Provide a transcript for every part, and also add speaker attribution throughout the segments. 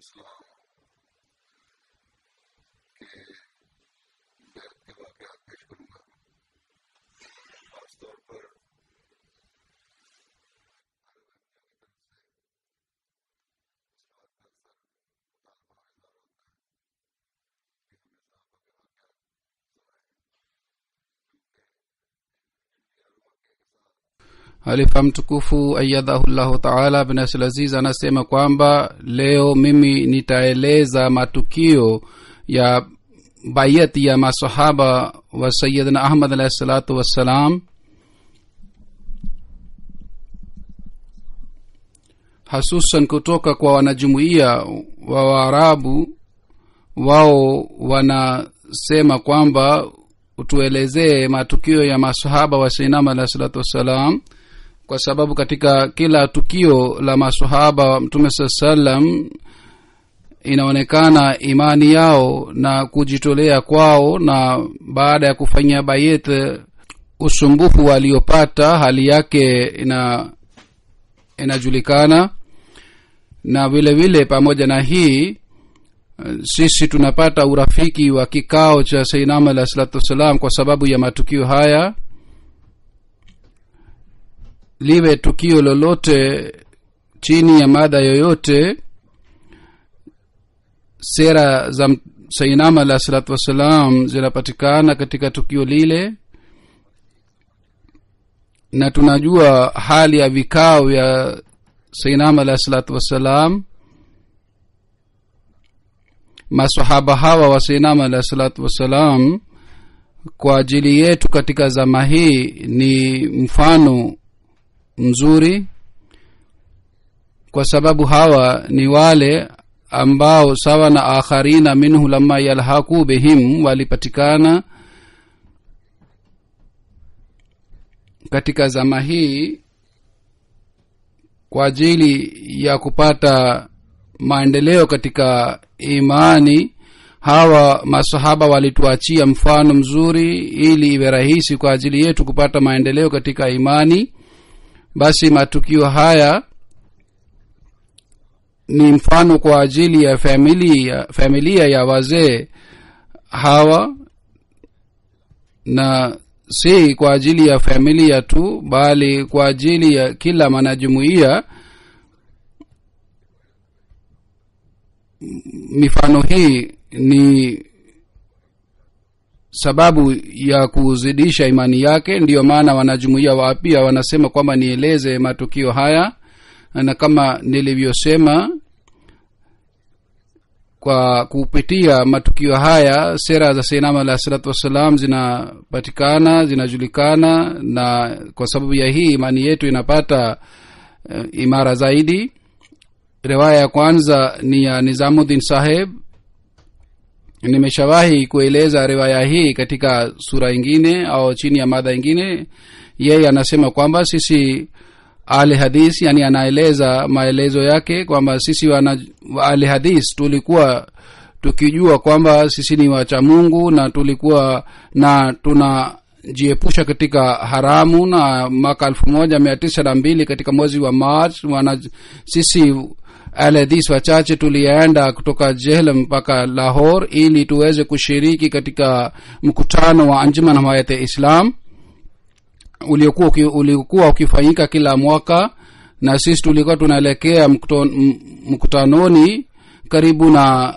Speaker 1: वसलाम के बैत के वाक़यात पेश करूँगा। खासतौर पर
Speaker 2: Halifa mtukufu ayyadahullahu ta'ala bin Aziz anasema kwamba leo mimi nitaeleza matukio ya bayati ya masahaba wa Sayyidina Ahmad alayhi salatu wassalam, hasusan kutoka kwa wanajumuiya wa Waarabu. Wao wanasema kwamba utuelezee matukio ya masahaba wa Sayyidina Ahmad alayhi salatu wassalam, kwa sababu katika kila tukio la masahaba Mtume sallam inaonekana imani yao na kujitolea kwao, na baada ya kufanya bayet usumbufu waliopata hali yake inajulikana. Na vile vile pamoja na hii sisi tunapata urafiki wa kikao cha Sayyidina Ahmad alayhi salatu wassalam kwa sababu ya matukio haya. Liwe tukio lolote chini ya mada yoyote, sera za Sayyidina Ahmad alayhi salatu wassalam zinapatikana katika tukio lile, na tunajua hali ya vikao vya Sayyidina Ahmad alayhi salatu wassalam. Masahaba hawa wa Sayyidina Ahmad alayhi salatu wassalam kwa ajili yetu katika zama hii ni mfano mzuri, kwa sababu hawa ni wale ambao sawa na akharina minhu lamma yalhaqu bihim walipatikana katika zama hii kwa ajili ya kupata maendeleo katika imani. Hawa masahaba walituachia mfano mzuri ili iwe rahisi kwa ajili yetu kupata maendeleo katika imani. Basi matukio haya ni mfano kwa ajili ya familia ya wazee hawa, na si kwa ajili ya familia tu bali kwa ajili ya kila mwanajumuiya. Mifano hii ni sababu ya kuzidisha imani yake. Ndiyo maana wanajumuiya wapya wanasema kwamba nieleze matukio haya, na kama nilivyosema, kwa kupitia matukio haya sera za Sayyidina Ahmad alayhi salatu wassalam zinapatikana, zinajulikana, na kwa sababu ya hii imani yetu inapata imara zaidi. Riwaya ya kwanza ni ya Nizamuddin Saheb. Nimeshawahi kueleza riwaya hii katika sura ingine au chini ya mada ingine. Yeye anasema kwamba sisi ahli hadith, yani anaeleza maelezo yake kwamba sisi ahli hadith tulikuwa tukijua kwamba sisi ni wacha Mungu na tulikuwa na tunajiepusha katika haramu. Na mwaka 1902 katika mwezi wa March sisi al-hadith wachache tulienda kutoka Jehlam mpaka Lahore ili tuweze kushiriki katika mkutano wa Anjuman Himayat Islam uliokuwa ukifanyika kila mwaka. Na sisi tulikuwa tunaelekea mkutanoni karibu na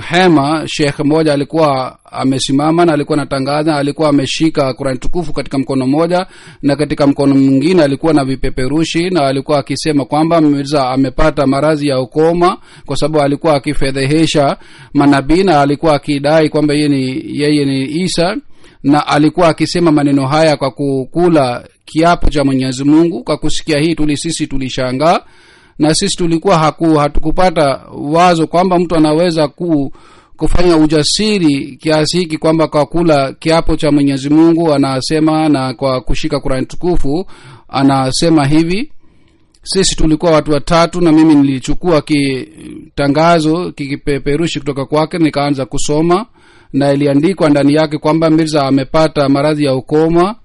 Speaker 2: hema. Sheikh mmoja alikuwa amesimama na alikuwa anatangaza, alikuwa ameshika Qur'an tukufu katika mkono mmoja na katika mkono mwingine alikuwa na vipeperushi, na alikuwa akisema kwamba Mirza amepata maradhi ya ukoma, kwa sababu alikuwa akifedhehesha manabii na alikuwa akidai kwamba yeye ni Isa, na alikuwa akisema maneno haya kwa kukula kiapo cha Mwenyezi Mungu. Kwa kusikia hii sisi tulishangaa, na sisi tulikuwa hatukupata wazo kwamba mtu anaweza kufanya ujasiri kiasi hiki kwamba kwa kula kiapo cha Mwenyezi Mungu anasema, na kwa kushika Qur'an tukufu anasema hivi. Sisi tulikuwa watu watatu, na mimi nilichukua kitangazo kipeperushi kutoka kwake nikaanza kusoma, na iliandikwa ndani yake kwamba Mirza amepata maradhi ya ukoma,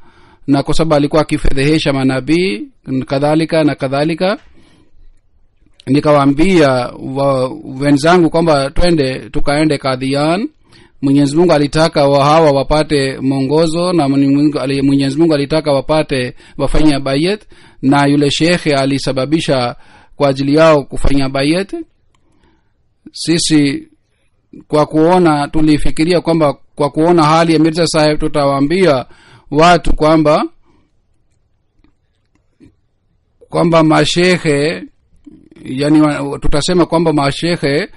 Speaker 2: na kwa sababu alikuwa akifedhehesha manabii kadhalika na kadhalika. nikawaambia wenzangu kwamba twende tukaende Qadian. Mwenyezi Mungu alitaka hawa wapate mwongozo, na Mwenyezi Mungu alitaka wapate wafanya bayat, na yule shekhe alisababisha kwa ajili yao kufanya bayat. Sisi kwa kuona tulifikiria kwamba kwa kuona hali ya Mirza Sahib tutawaambia watu kwamba mashekhe, yani tutasema kwamba mashekhe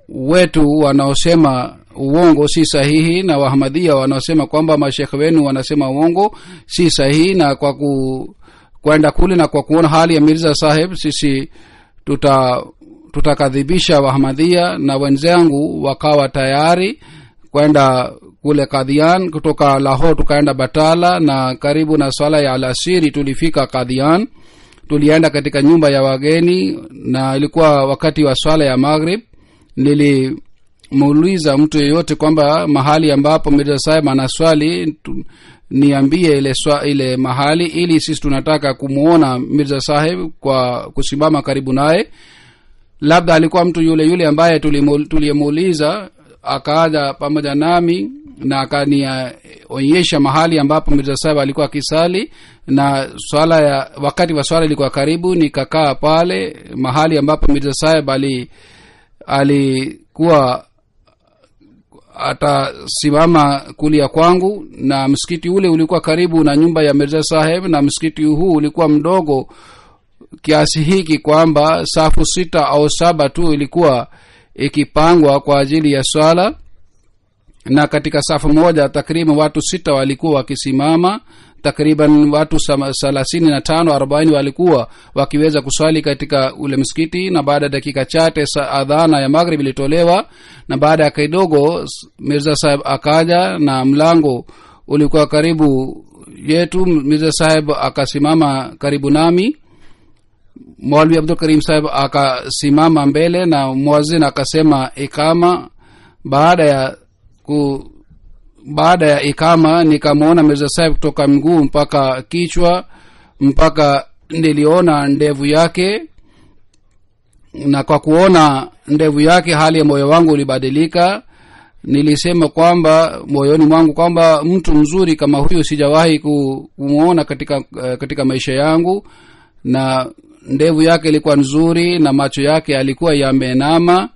Speaker 2: wetu wanaosema uongo si sahihi, na Wahamadia wanaosema kwamba mashekhe wenu wanasema uongo si sahihi. Na kwa kwenda kule na kwa kuona hali ya Mirza Sahib, sisi tutakadhibisha Wahamadia, na wenzangu wakawa tayari kwenda kule Qadian. Kutoka Lahore tukaenda Batala, na karibu na swala ya alasiri tulifika Qadian. Tulienda katika nyumba ya wageni, na ilikuwa wakati wa swala ya Maghrib. Nilimuuliza mtu yeyote kwamba mahali ambapo Mirza Sahib anaswali niambie ile mahali, ili sisi tunataka kumuona Mirza Sahib kwa kusimama karibu naye. Labda alikuwa mtu yule ambaye tuliyemuuliza akaja pamoja nami na akanionyesha mahali ambapo Mirza Sahib alikuwa akisali, na wakati wa swala ilikuwa karibu. Nikakaa pale mahali ambapo Mirza Sahib alikuwa atasimama kulia kwangu, na msikiti ule ulikuwa karibu na nyumba ya Mirza Sahib, na msikiti huu ulikuwa mdogo kiasi hiki kwamba safu 6 au 7 tu ilikuwa ikipangwa kwa ajili ya swala, na katika safu moja takriban watu 6 walikuwa wakisimama. Takriban watu 35-40 walikuwa wakiweza kuswali katika ule msikiti. Na baada ya dakika chache adhana ya Maghrib ilitolewa, na baada ya kidogo Mirza Sahib akaja, na mlango ulikuwa karibu yetu. Mirza Sahib akasimama karibu nami. Maulvi Abdul Karim Sahib akasimama mbele, na muazzin akasema ikama. Baada ya ikama nikamwona Mirza Sahib kutoka mguu mpaka kichwa, mpaka niliona ndevu yake, na kwa kuona ndevu yake hali ya moyo wangu ulibadilika. Nilisema kwamba moyoni mwangu kwamba mtu mzuri kama huyu sijawahi kumuona katika maisha yangu. Na ndevu yake ilikuwa nzuri, na macho yake yalikuwa yamenama,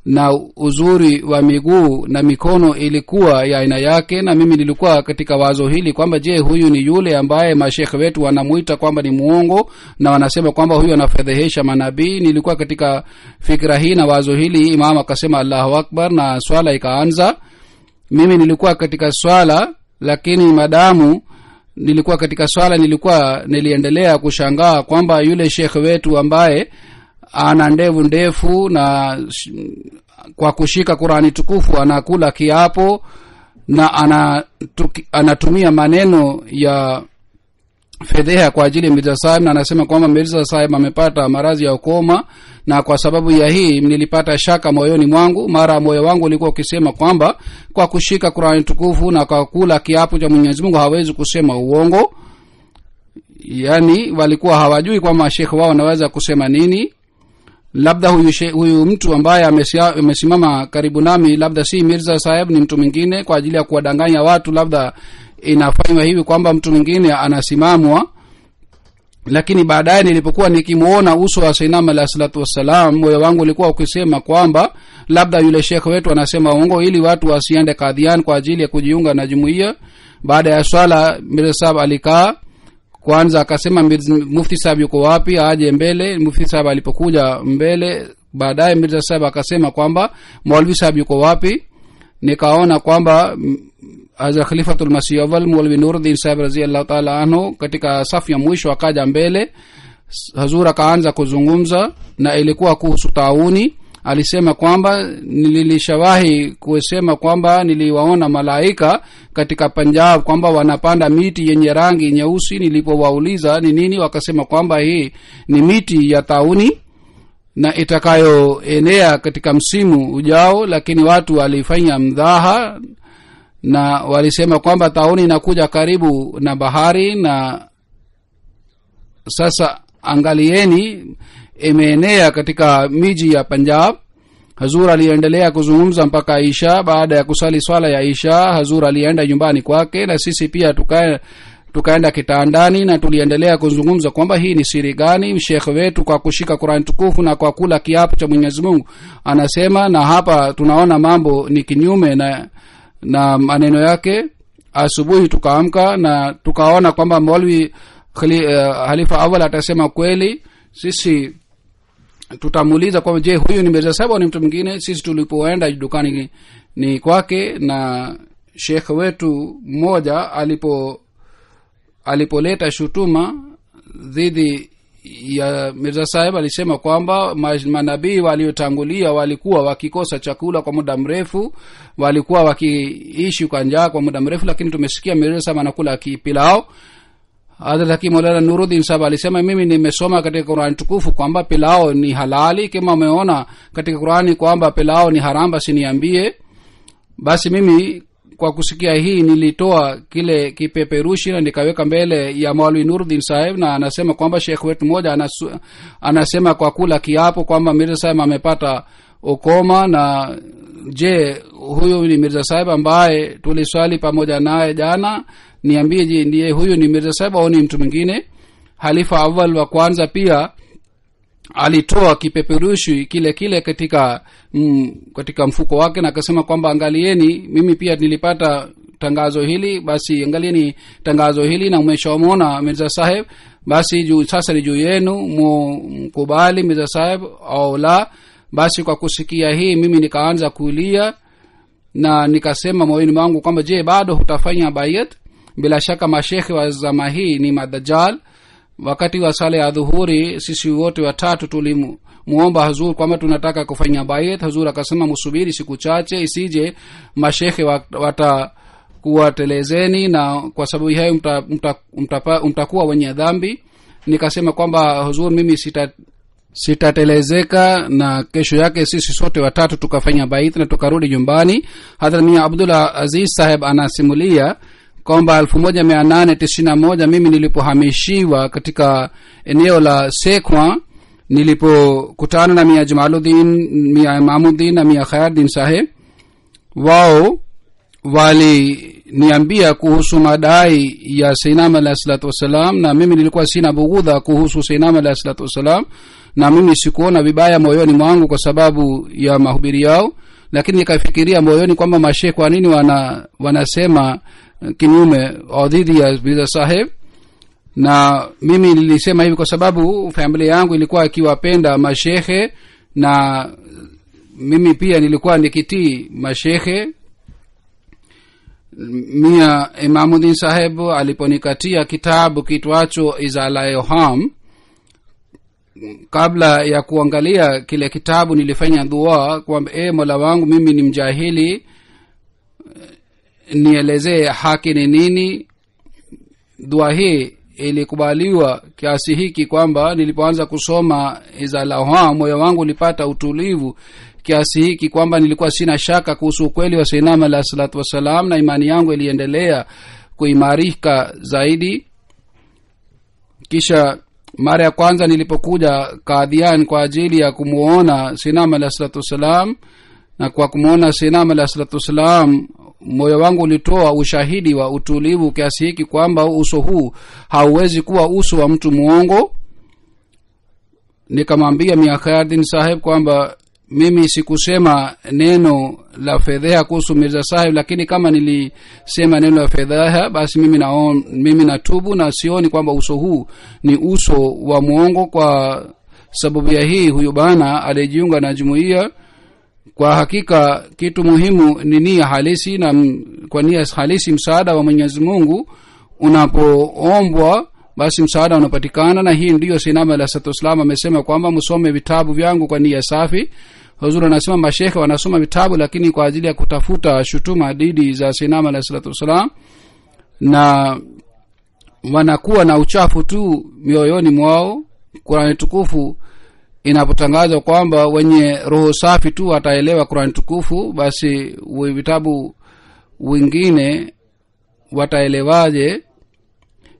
Speaker 2: na uzuri wa miguu na mikono ilikuwa ya aina yake. Na mimi nilikuwa katika wazo hili kwamba je, huyu ni yule ambaye mashekhe wetu wanamuita kwamba ni muongo na wanasema kwamba huyu anafedhehesha manabii? Nilikuwa katika fikra hii na wazo hili. Imam akasema Allahu Akbar, na swala ikaanza. Mimi nilikuwa katika swala, lakini madamu nilikuwa katika swala niliendelea kushangaa kwamba yule shekhe wetu ambaye ana ndevu ndefu na kwa kushika Qur'ani tukufu anakula kiapo na anatumia maneno ya fedheha kwa ajili ya Mirza Sahib, na anasema kwamba Mirza Sahib amepata maradhi ya ukoma. Na kwa sababu ya hii nilipata shaka moyoni mwangu. Mara moyo wangu ulikuwa ukisema kwamba kwa kushika Qur'ani tukufu na kwa kula kiapo cha Mwenyezi Mungu hawezi kusema uongo. Yani walikuwa hawajui kwamba shekhe wao anaweza kusema nini. Labda huyu mtu ambaye amesimama karibu nami labda si Mirza Sahib, ni mtu mwingine, kwa ajili ya kuwadanganya watu. Labda inafanywa hivi kwamba mtu mwingine anasimamwa. Lakini baadaye nilipokuwa nikimuona uso wa Sayyidina alayhi salatu wassalam, moyo wangu ulikuwa ukisema kwamba labda yule shekhe wetu anasema uongo ili watu wasiende Qadian kwa ajili ya kujiunga na jumuiya. Baada ya swala Mirza Sahib alikaa kwanza, akasema Mufti Sahib yuko wapi, aje mbele. Mufti Sahib alipokuja mbele, baadaye Mirza Sahib akasema kwamba Maulvi Sahib yuko wapi. Nikaona kwamba Hazrat Khalifatul Masih Awwal Maulvi Nuruddin Sahib radhiyallahu ta'ala anhu katika safu ya mwisho akaja mbele. Hazura kaanza kuzungumza, na ilikuwa kuhusu tauni. Alisema kwamba nilishawahi kusema kwamba niliwaona malaika katika Punjab kwamba wanapanda miti yenye rangi nyeusi. Nilipowauliza ni nini, wakasema kwamba hii ni miti ya tauni na itakayoenea katika msimu ujao. Lakini watu walifanya mdhaha na walisema kwamba tauni inakuja karibu na bahari, na sasa angalieni imeenea katika miji ya Punjab. Hazur aliendelea kuzungumza mpaka Isha. Baada ya kusali swala ya Isha, Hazur alienda nyumbani kwake na sisi pia tukaenda kitandani na tuliendelea kuzungumza kwamba hii ni siri gani. Sheikh wetu kwa kushika Qur'an tukufu na kwa kula kiapo cha Mwenyezi Mungu anasema, na hapa tunaona mambo ni kinyume na maneno yake. Asubuhi tukaamka na tukaona kwamba Maulwi Halifa Awal atasema kweli. Sisi tutamuuliza kwamba je, huyu ni Mirza Sahib au ni mtu mwingine. Sisi tulipoenda dukani ni kwake, na Sheikh wetu mmoja alipoleta shutuma dhidi ya Mirza Sahib alisema kwamba manabii waliotangulia walikuwa wakikosa chakula kwa muda mrefu, walikuwa wakiishi kwa njaa kwa muda mrefu, lakini tumesikia Mirza Sahib anakula pilao. Hadhrat Hakim Maulana Nuruddin Sahib alisema, mimi nimesoma katika Qur'an tukufu kwamba pilao ni halali. Kama umeona katika Qur'ani kwamba pilao ni haram, basi niambie. Basi mimi kwa kusikia hii nilitoa kile kipeperushi na nikaweka mbele ya Maulwi Nuruddin Sahib, na anasema kwamba Sheikh wetu mmoja anasema kwa kula kiapo kwamba Mirza Sahib amepata ukoma. Na je, huyu ni Mirza Sahib ambaye tuliswali pamoja naye jana? Niambie, je, ndiye huyu ni Mirza Sahib au ni mtu mwingine? Halifa Awal wa kwanza pia alitoa kipeperushi kile katika mfuko wake na akasema kwamba angalieni, mimi pia nilipata tangazo hili, basi angalieni tangazo hili na umeshaona Mirza Sahib, basi sasa ni juu yenu mkubali Mirza Sahib au la. Basi kwa kusikia hii mimi nikaanza kulia na nikasema moyoni mwangu kwamba je, bado hutafanya bayat? Bila shaka mashekhe wa zama hii ni madajjal. Wakati wa sala ya dhuhuri sisi wote watatu tulimuomba Hazur kwamba tunataka kufanya bayat. Hazur akasema msubiri siku chache, isije mashekhe watakuwatelezeni na kwa sababu hiyo mtakuwa wenye dhambi. Nikasema kwamba Hazur, mimi sitatelezeka, na kesho yake sisi sote watatu tukafanya bayat na tukarudi nyumbani. Hadhrat Mia Abdullah Aziz Sahib anasimulia kwamba 1891 mimi nilipohamishiwa katika eneo la Sekwa, nilipokutana na Mia Jamaluddin, Mia Imamuddin na Mia Khairuddin Sahib, wao waliniambia kuhusu madai ya Sayyidina alayhi salatu wasalam, na mimi nilikuwa sina bughudha kuhusu Sayyidina alayhi salatu wasalam, na mimi sikuona vibaya moyoni mwangu kwa sababu ya mahubiri yao, lakini nikafikiria moyoni kwamba mashehe kwa nini wanasema kinyume au dhidi ya Mirza Sahib. Na mimi nilisema hivi kwa sababu familia yangu ilikuwa ikiwapenda mashehe na mimi pia nilikuwa nikitii mashehe. Mia Imamuddin Sahib aliponikatia kitabu kitwacho Izalayoham, kabla ya kuangalia kile kitabu nilifanya dua kwamba Mola wangu, mimi ni mjahili, nielezee haki ni nini. Dua hii ilikubaliwa kiasi hiki kwamba nilipoanza kusoma Izalayoham moyo wangu ulipata utulivu kiasi hiki kwamba nilikuwa sina shaka kuhusu ukweli wa Sayyidina alayhi salatu wasalam, na imani yangu iliendelea kuimarika zaidi. Kisha mara ya kwanza nilipokuja Qadian kwa ajili ya kumuona Sayyidina alayhi salatu wasalam, na kwa kumuona Sayyidina alayhi salatu wasalam moyo wangu ulitoa ushahidi wa utulivu kiasi hiki kwamba uso huu hauwezi kuwa uso wa mtu muongo. Nikamwambia Mia Khairuddin Sahib kwamba mimi sikusema neno la fedheha kuhusu Mirza Sahib, lakini kama nilisema neno la fedheha basi mimi natubu na sioni kwamba uso huu ni uso wa muongo. Kwa sababu ya hii huyu bana alijiunga na jumuiya. Kwa hakika kitu muhimu ni nia halisi, na kwa nia halisi msaada wa Mwenyezi Mungu unapoombwa basi msaada unapatikana. Na hii ndiyo Sayyidina alayhi salatu wasallam amesema kwamba msome vitabu vyangu kwa nia safi. Huzuri anasema mashekhe wanasoma vitabu lakini kwa ajili ya kutafuta shutuma dhidi za Sayyidina alayhi salatu wasallam, na wanakuwa na uchafu tu mioyoni mwao. Qur'an tukufu inapotangaza kwamba wenye roho safi tu wataelewa Qur'an tukufu, basi vitabu wengine wataelewaje?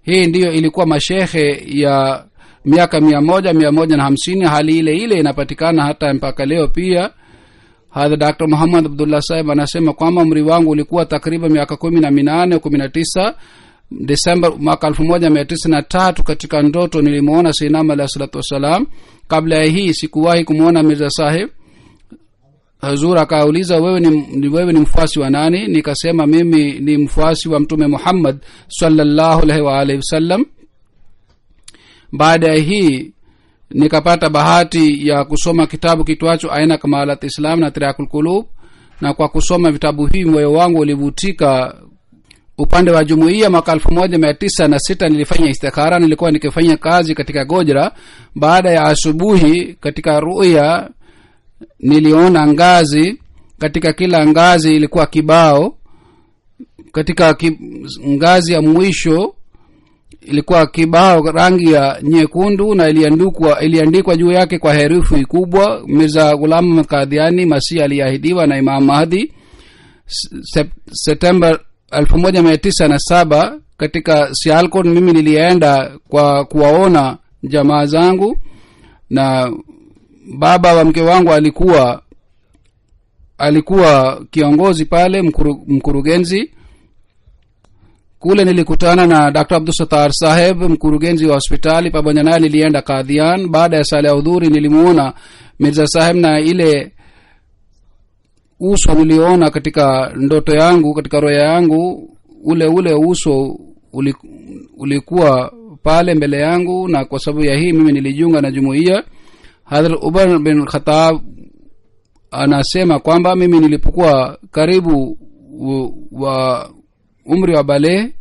Speaker 2: Hii ndiyo ilikuwa mashehe ya miaka 150. hali ile ile inapatikana hata mpaka leo pia. hadha Dr. Muhammad Abdullah Sahib anasema kwamba umri wangu ulikuwa takriban miaka 18 19. Desemba mwaka 1903 katika ndoto nilimuona Sayyidina alayhi salatu wasalam. kabla ya hii sikuwahi kumuona Mirza Sahib. Hazur akauliza, wewe ni mfuasi wa nani? Nikasema mimi ni mfuasi wa Mtume Muhammad sallallahu alaihi wa alihi wasallam. baada ya hii nikapata bahati ya kusoma kitabu kitwacho Aina Kamalat Islam na Tirakul Qulub, na kwa kusoma vitabu hivi moyo wangu ulivutika upande wa jumuiya. mwaka 1906 nilifanya istikhara. Nilikuwa nikifanya kazi katika Gojra. baada ya asubuhi katika ruya niliona ngazi. katika kila ngazi ilikuwa kibao. katika ngazi ya mwisho ilikuwa kibao rangi ya nyekundu na iliandikwa juu yake kwa herufi kubwa, Mirza Ghulam Ahmad Qadiani, Masihi aliahidiwa na Imam Mahdi. September 1907 katika Sialkot mimi nilienda kwa kuwaona jamaa zangu, na baba wa mke wangu alikuwa kiongozi pale, mkurugenzi. kule nilikutana na Dr. Abdul Sattar Saheb, mkurugenzi wa hospitali. pamoja naye nilienda Qadian. baada ya sala ya udhuri nilimuona Mirza Saheb, na ile uso niliona katika ndoto yangu, katika roho yangu, ule uso ulikuwa pale mbele yangu, na kwa sababu ya hii mimi nilijiunga na jumuiya. Hadhrat Umar bin Khattab anasema kwamba mimi nilipokuwa karibu wa umri wa bale,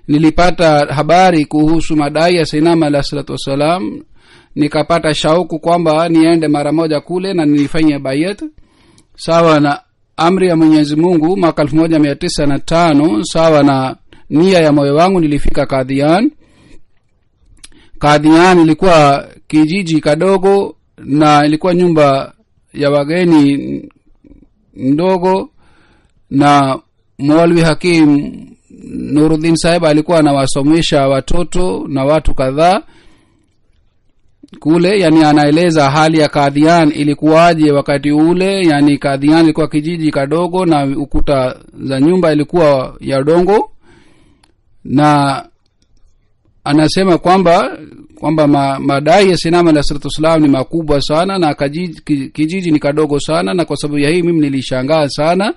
Speaker 2: nilipata habari kuhusu madai ya Sayyidina alayhi salatu wasalam. nikapata shauku kwamba niende mara moja kule na nilifanya bayat sawa na amri ya Mwenyezi Mungu. mwaka 1905 sawa na nia ya moyo wangu nilifika Qadian. Qadian ilikuwa kijiji kadogo na ilikuwa nyumba ya wageni ndogo, na Maulvi Hakim Nuruddin Sahib alikuwa anawasomesha watoto na watu kadhaa kule. Yani anaeleza hali ya Qadian ilikuwaje wakati ule. Yani Qadian ilikuwa kijiji kadogo na ukuta za nyumba ilikuwa ya udongo, na anasema kwamba madai ya Sayyidina alayhi salatu wasallam ni makubwa sana na kijiji ni kadogo sana, na kwa sababu ya hii mimi nilishangaa sana.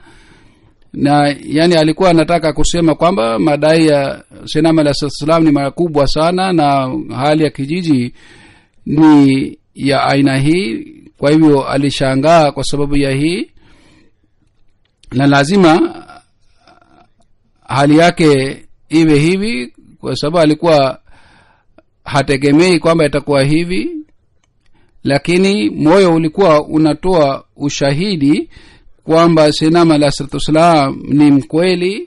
Speaker 2: Na yani alikuwa anataka kusema kwamba madai ya Sayyidina alayhi salatu wasallam ni makubwa sana na hali ya kijiji ni ya aina hii. Kwa hivyo alishangaa kwa sababu ya hii, na lazima hali yake iwe hivi, kwa sababu alikuwa hategemei kwamba itakuwa hivi, lakini moyo ulikuwa unatoa ushahidi kwamba Sayyidina alayhi salatu wasallam ni mkweli.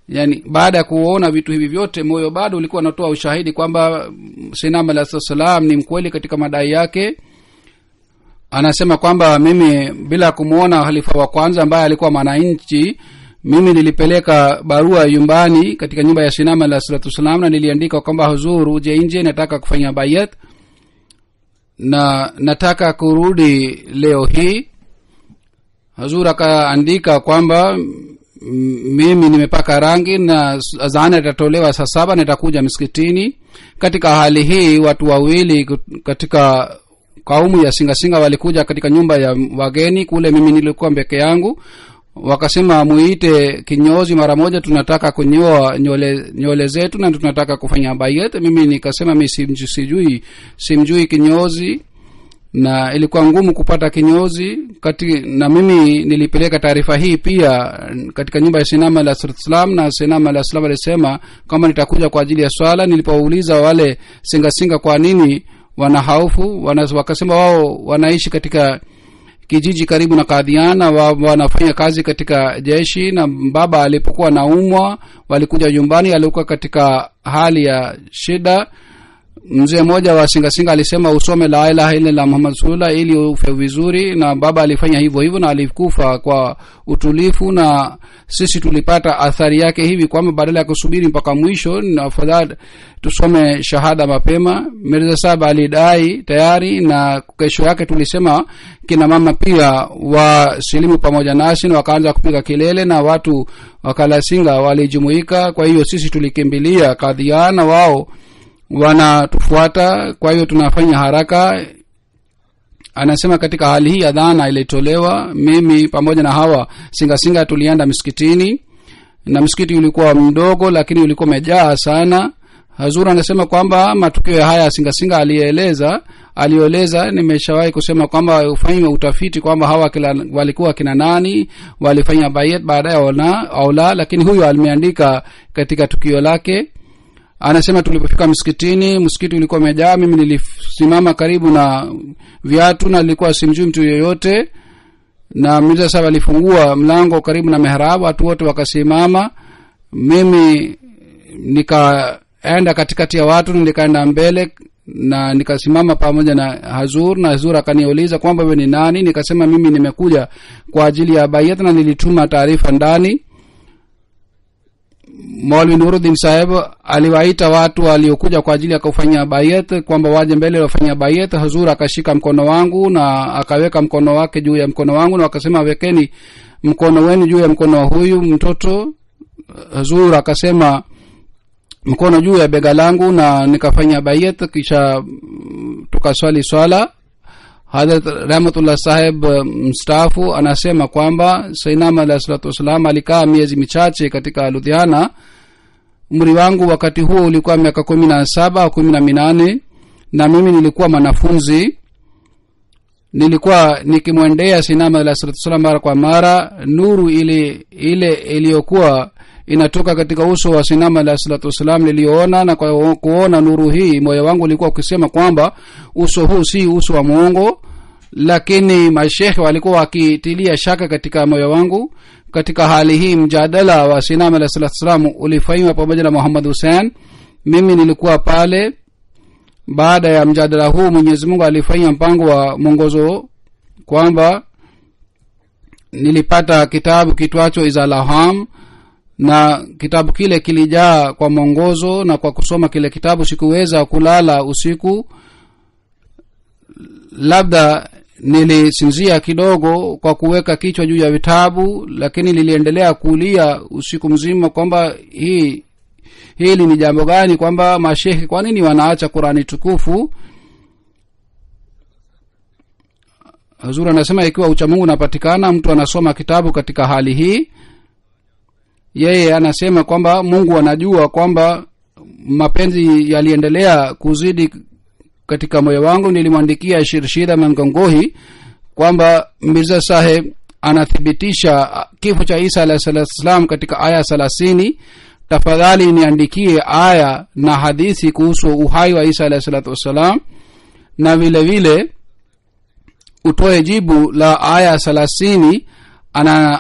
Speaker 2: Yani baada ya kuona vitu hivi vyote, moyo bado ulikuwa unatoa ushahidi kwamba Sayyidina alayhi salatu wasallam ni mkweli katika madai yake. Anasema kwamba mimi bila kumuona khalifa wa kwanza ambaye alikuwa mwananchi, mimi nilipeleka barua nyumbani katika nyumba ya Sayyidina alayhi salatu wasallam, na niliandika kwamba huzuru, uje nje, nataka kufanya bayat na nataka kurudi leo hii. Huzur akaandika kwamba mimi nimepaka rangi na azana itatolewa saa 7 na itakuja msikitini. Katika hali hii watu wawili katika kaumu ya Singasinga walikuja katika nyumba ya wageni kule. Mimi nilikuwa peke yangu. Wakasema muite kinyozi mara moja, tunataka kunyoa nywele zetu na tunataka kufanya bayat. Mimi nikasema mimi simjui kinyozi, na ilikuwa ngumu kupata kinyozi na mimi nilipeleka taarifa hii pia katika nyumba ya Sayyidina alayhi salatu wasallam, na Sayyidina alayhi salatu alisema kama nitakuja kwa ajili ya swala. Nilipouliza wale Singasinga kwa nini wana hofu, wakasema wao wanaishi katika kijiji karibu na Qadian, wanafanya kazi katika jeshi, na baba alipokuwa naumwa walikuja nyumbani. Alikuwa katika hali ya shida, mzee mmoja wa Singasinga alisema usome la ilaha illallah Muhammad rasulullah ili ufe vizuri, na baba alifanya hivyo hivyo na alikufa kwa utulifu, na sisi tulipata athari yake hivi kwamba badala ya kusubiri mpaka mwisho na afadhali tusome shahada mapema. Mirza Sahib alidai tayari, na kesho yake tulisema kina mama pia wasilimu pamoja nasi, na wakaanza kupiga kelele na watu wa Kalasinga walijumuika. Kwa hiyo sisi tulikimbilia Kadhian na wao wanatufuata, kwa hiyo tunafanya haraka. Anasema katika hali hii adhana ilitolewa, mimi pamoja na hawa Singasinga tulienda msikitini, na msikiti ulikuwa mdogo lakini ulikuwa umejaa sana. Hazur anasema kwamba matukio haya Singasinga alieleza nimeshawahi kusema kwamba ufanye utafiti kwamba hawa walikuwa kina nani, walifanya bayat baadaye au la, lakini huyu alimeandika katika tukio lake. Anasema tulipofika msikitini, msikiti ulikuwa umejaa, mimi nilisimama karibu na viatu na nilikuwa simjui mtu yoyote, na Mirza Sahib alifungua mlango karibu na mihrab, watu wote wakasimama. Mimi nikaenda katikati ya watu, nikaenda mbele na nikasimama pamoja na Hazur, na Hazur akaniuliza kwamba wewe ni nani. Nikasema mimi nimekuja kwa ajili ya bayat na nilituma taarifa ndani. Maulvi Nuruddin Sahib aliwaita watu waliokuja kwa ajili ya kufanya bayat kwamba waje mbele wafanya bayat. Hazur akashika mkono wangu na akaweka mkono wake juu ya mkono wangu, na akasema wekeni mkono wenu juu ya mkono wa huyu mtoto. Hazur akasema mkono juu ya bega langu, na nikafanya bayat. Kisha tukaswali swala. Hadrat Rahmatullah Sahib mstaafu anasema kwamba Sayyidina alayhi salatu wasalam alikaa miezi michache katika Ludhiana. Umri wangu wakati huo ulikuwa miaka 17 au 18, na mimi nilikuwa mwanafunzi. Nilikuwa nikimwendea Sayyidina alayhi salatu wasalam mara kwa mara. Nuru ile iliyokuwa inatoka katika uso wa Sayyidina alayhi salatu wasalam niliona, na kwa kuona nuru hii moyo wangu ulikuwa ukisema kwamba uso huu si uso wa muongo, lakini mashekhe walikuwa wakitilia shaka katika moyo wangu. Katika hali hii mjadala wa Sayyidina alayhi salatu wasalam ulifanywa pamoja na Muhammad Hussein. Mimi nilikuwa pale. Baada ya mjadala huu Mwenyezi Mungu alifanya mpango wa mwongozo kwamba nilipata kitabu kitwacho Izalaham, na kitabu kile kilijaa kwa mwongozo, na kwa kusoma kile kitabu sikuweza kulala usiku. Labda nilisinzia kidogo kwa kuweka kichwa juu ya vitabu, lakini niliendelea kulia usiku mzima kwamba hili ni jambo gani, kwamba mashehe kwa nini wanaacha Qur'ani tukufu. Hazur anasema ikiwa uchamungu unapatikana mtu anasoma kitabu katika hali hii. Yeye anasema kwamba Mungu anajua kwamba mapenzi yaliendelea kuzidi katika moyo wangu. Nilimwandikia Shirshida Mangongohi kwamba Mirza Sahib anathibitisha kifo cha Isa alayhi salam katika aya 30. Tafadhali niandikie aya na hadithi kuhusu uhai wa Isa alayhi salatu wasalam, na vile vile utoe jibu la aya 30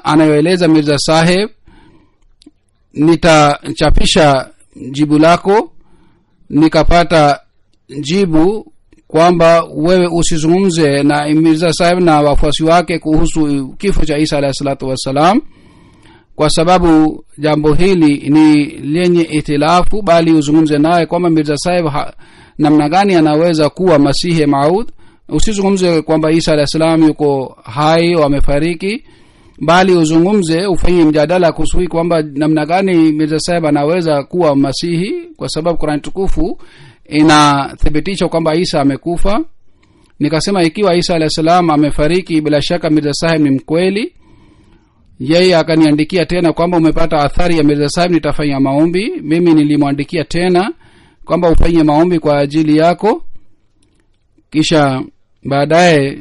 Speaker 2: anayoeleza Mirza Sahib. Nitachapisha jibu lako. Nikapata jibu kwamba wewe usizungumze na Mirza Sahib na wafuasi wake kuhusu kifo cha Isa alayhi salatu wasalam, kwa sababu jambo hili ni lenye itilafu, bali uzungumze naye kwamba Mirza Sahib namna gani anaweza kuwa Masihi Maud. Usizungumze kwamba Isa alayhi salam yuko hai au amefariki, bali uzungumze ufanye mjadala kuhusu kwamba namna gani Mirza Sahib anaweza kuwa Masihi, kwa sababu Qur'an tukufu inathibitisha kwamba Isa amekufa. Nikasema ikiwa Isa alayhi salam amefariki, bila shaka Mirza Sahib ni mkweli. Yeye akaniandikia tena kwamba umepata athari ya Mirza Sahib, nitafanya maombi. Mimi nilimwandikia tena kwamba ufanye maombi kwa ajili yako. Kisha baadaye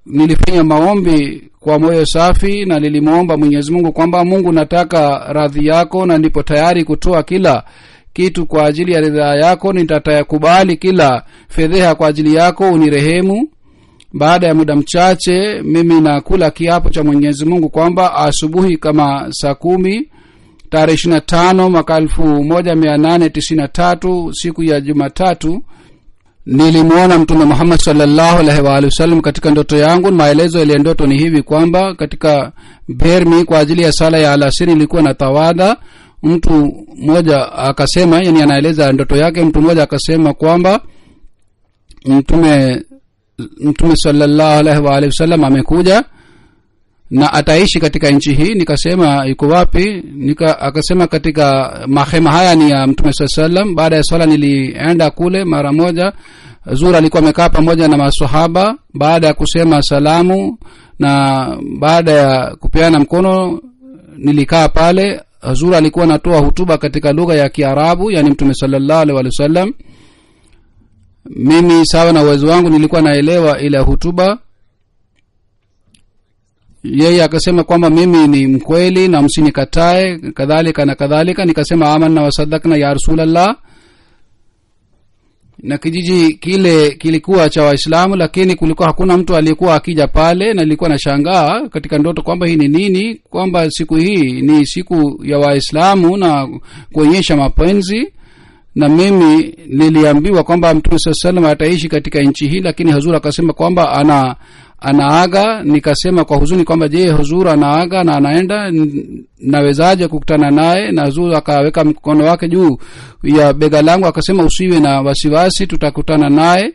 Speaker 2: nilifanya maombi kwa moyo safi, na nilimuomba Mwenyezi Mungu kwamba Mungu nataka radhi yako, na ndipo tayari kutoa kila kitu kwa ajili ya ridhaa yako. Nitatayakubali kila fedheha kwa ajili yako, unirehemu. Baada ya muda mchache mimi nakula kiapo cha Mwenyezi Mungu kwamba asubuhi kama saa 10 tarehe 25 mwaka 1893 siku ya Jumatatu nilimuona Mtume Muhammad sallallahu alaihi wa alihi wasallam katika ndoto yangu. Maelezo ya ndoto ni hivi kwamba katika Bermi kwa ajili ya sala ya alasiri ilikuwa na tawadha. Mtu mmoja akasema, yani anaeleza ndoto yake, mtu mmoja akasema kwamba Mtume sallallahu alaihi wa alihi wasallam amekuja na ataishi katika nchi hii. Nikasema yuko wapi? Akasema katika mahema haya ni ya Mtume sallallahu alaihi wasallam. Baada ya swala nilienda kule mara moja. Zura alikuwa amekaa pamoja na maswahaba. Baada ya kusema salamu na baada ya kupeana mkono nilikaa pale. Zura alikuwa anatoa hutuba katika lugha ya Kiarabu, yani Mtume sallallahu alaihi wasallam. Mimi sawa na uwezo wangu nilikuwa naelewa ile hutuba. Yeye akasema kwamba mimi ni mkweli na msinikatae, kadhalika na kadhalika. Nikasema amanna wa saddaqna ya Rasulullah. Na kijiji kile kilikuwa cha Waislamu, lakini kulikuwa hakuna mtu aliyekuwa akija pale, na nilikuwa nashangaa katika ndoto kwamba hii ni nini, kwamba siku hii ni siku ya Waislamu na kuonyesha mapenzi. Na mimi niliambiwa kwamba Mtume sallallahu alaihi wasallam ataishi katika nchi hii, lakini Huzur akasema kwamba anaaga. Nikasema kwa huzuni kwamba je, Huzur anaaga na anaenda, nawezaje kukutana naye? Na Huzur akaweka mkono wake juu ya bega langu akasema usiwe na wasiwasi, tutakutana naye.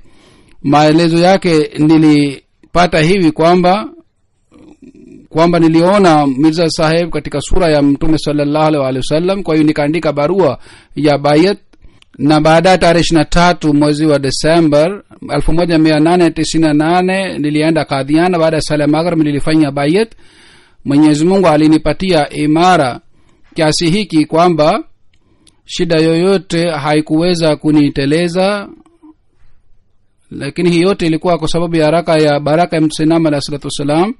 Speaker 2: Maelezo yake nilipata hivi kwamba niliona Mirza Saheb katika sura ya Mtume sallallahu alaihi wasallam. Kwa hiyo nikaandika barua ya bayat, na baada tarehe 23 mwezi wa Desemba 1898 nilienda Qadian. Baada ya sala maghrib nilifanya bayat. Mwenyezi Mungu alinipatia imara kiasi hiki kwamba shida yoyote haikuweza kuniteleza, lakini hii yote ilikuwa kwa sababu ya baraka ya Mtume alayhi salatu wasalam.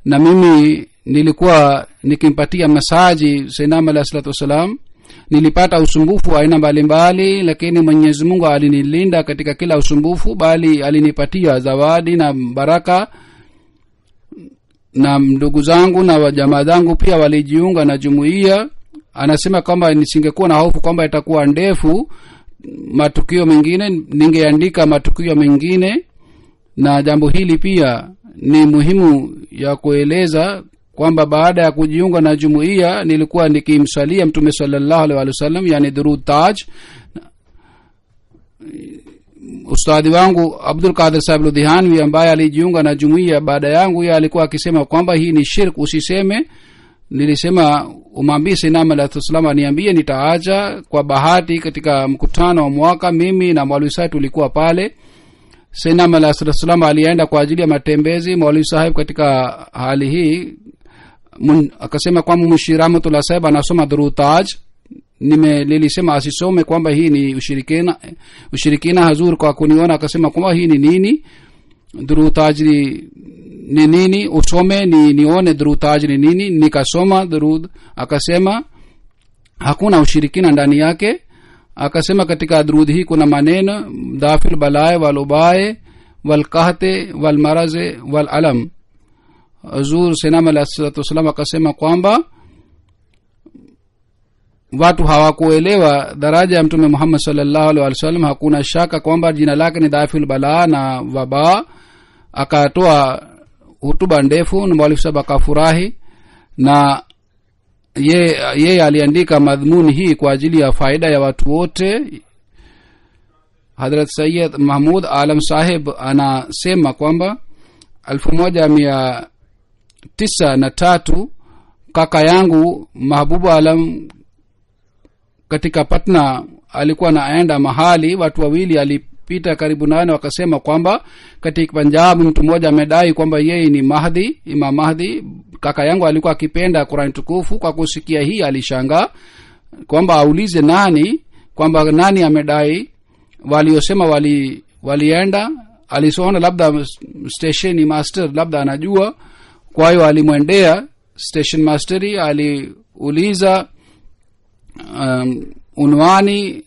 Speaker 2: Na mimi nilikuwa nikimpatia masaji Sayyidina alayhi salatu wasalam. Nilipata usumbufu aina mbalimbali, lakini Mwenyezi Mungu alinilinda katika kila usumbufu, bali alinipatia zawadi na baraka. Na ndugu zangu na jamaa zangu pia walijiunga na jumuiya. Anasema kwamba nisingekuwa na hofu kwamba itakuwa ndefu matukio mengine, ningeandika matukio mengine. Na jambo hili pia ni muhimu ya kueleza kwamba baada ya kujiunga na jumuiya nilikuwa nikimsalia Mtume sallallahu alaihi wasallam, yani durud taj. Ustadhi wangu Abdul Qadir Sahib Ludhianwi ambaye alijiunga na jumuiya baada yangu, yeye alikuwa akisema kwamba hii ni shirk, usiseme. Nilisema umwambie Sayyidina alayhi wasallam aniambie, nitaacha. Kwa bahati katika mkutano wa mwaka mimi na Maulwi Sahib tulikuwa pale. Sayyidina alayhi wasallam alienda kwa ajili ya matembezi. Maulwi Sahib katika hali hii akasema kwamba Mushiramatullah Sahib anasoma durud taj. Nilisema asisome kwamba hii ni ushirikina. Hazur kwa kuniona akasema kwamba hii ni nini, durud taj ni nini, usome nione durud taj ni nini. Nikasoma durud, akasema hakuna ushirikina ndani yake. Akasema katika durud hii kuna maneno dafil balai wal ubaye wal kahte wal maraze wal alam. Hazur Sayyidina alayhi wasallam akasema kwamba watu hawakuelewa daraja ya Mtume Muhammad sallallahu alaihi wasallam. Hakuna shaka kwamba jina lake ni dafil bala na waba. Akatoa hutuba ndefu na mwalifu saba akafurahi, na yeye aliandika madhumuni hii kwa ajili ya faida ya watu wote. Hadrat Sayyid Mahmud Alam Sahib anasema kwamba 1903 kaka yangu Mahbubu Alam katika Patna alikuwa naenda mahali. Watu wawili alipita karibu nane wakasema kwamba katika Punjab mtu mmoja amedai kwamba yeye ni Mahdi, Imam Mahdi. Kaka yangu alikuwa akipenda Qur'an tukufu. Kwa kusikia hii alishangaa kwamba aulize kwamba nani amedai. Waliosema walienda, alisona labda station master labda anajua. Kwa hiyo alimwendea station master, aliuliza unwani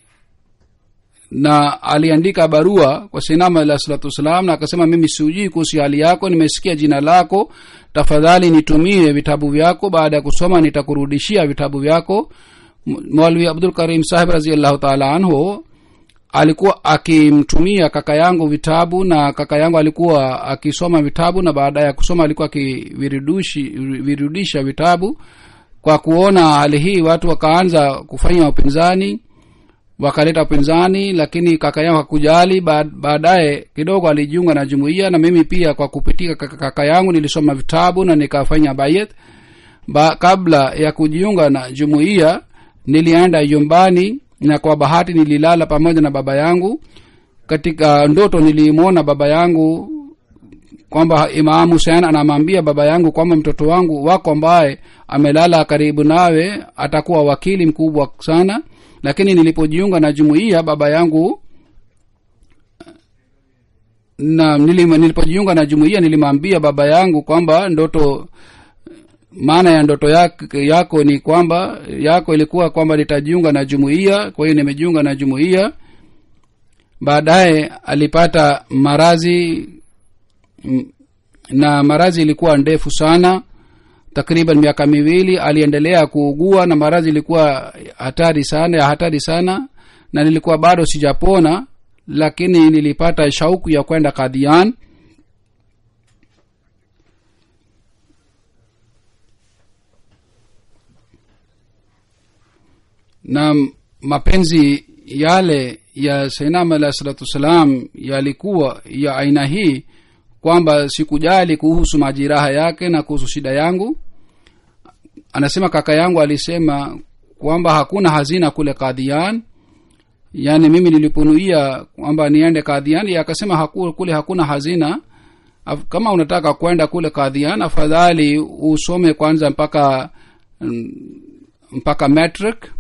Speaker 2: na aliandika barua kwa Sayyidina alayhi salatu wasalam na akasema mimi sijui kuhusu hali yako, nimesikia jina lako, tafadhali nitumie vitabu vyako, baada ya kusoma nitakurudishia vitabu vyako. Maulvi Abdul Karim Sahib radhiyallahu ta'ala anhu alikuwa akimtumia kaka yangu vitabu, na kaka yangu alikuwa akisoma vitabu, na baada ya kusoma alikuwa akivirudisha vitabu. Kwa kuona hali hii watu wakaanza kufanya upinzani, wakaleta upinzani, lakini kaka yangu hakujali. Baadaye kidogo alijiunga na jumuiya, na mimi pia kwa kupitia kaka yangu nilisoma vitabu na nikafanya bayat. Kabla ya kujiunga na jumuiya nilienda nyumbani, na kwa bahati nililala pamoja na baba yangu. Katika ndoto nilimwona baba yangu kwamba Imam Hussein anamwambia baba yangu kwamba mtoto wangu wako ambaye amelala karibu nawe atakuwa wakili mkubwa sana. Lakini nilipojiunga na jumuiya baba yangu nilipojiunga na jumuiya nilimwambia baba yangu kwamba maana ya ndoto yako ni kwamba yako ilikuwa kwamba nitajiunga na jumuiya. Kwa hiyo nimejiunga na jumuiya. Baadaye alipata maradhi, na maradhi ilikuwa ndefu sana, takriban miaka 2 aliendelea kuugua, na maradhi ilikuwa hatari sana, na nilikuwa bado sijapona, lakini nilipata shauku ya kwenda Qadian. Na mapenzi yale ya Sayyidina alayhi salatu wasalam yalikuwa ya aina hii kwamba sikujali kuhusu majiraha yake na kuhusu shida yangu. Anasema kaka yangu alisema kwamba hakuna hazina kule Qadian, yani mimi niliponuia kwamba niende Qadian, akasema kule hakuna hazina. Kama unataka kwenda kule Qadian afadhali usome kwanza mpaka matric.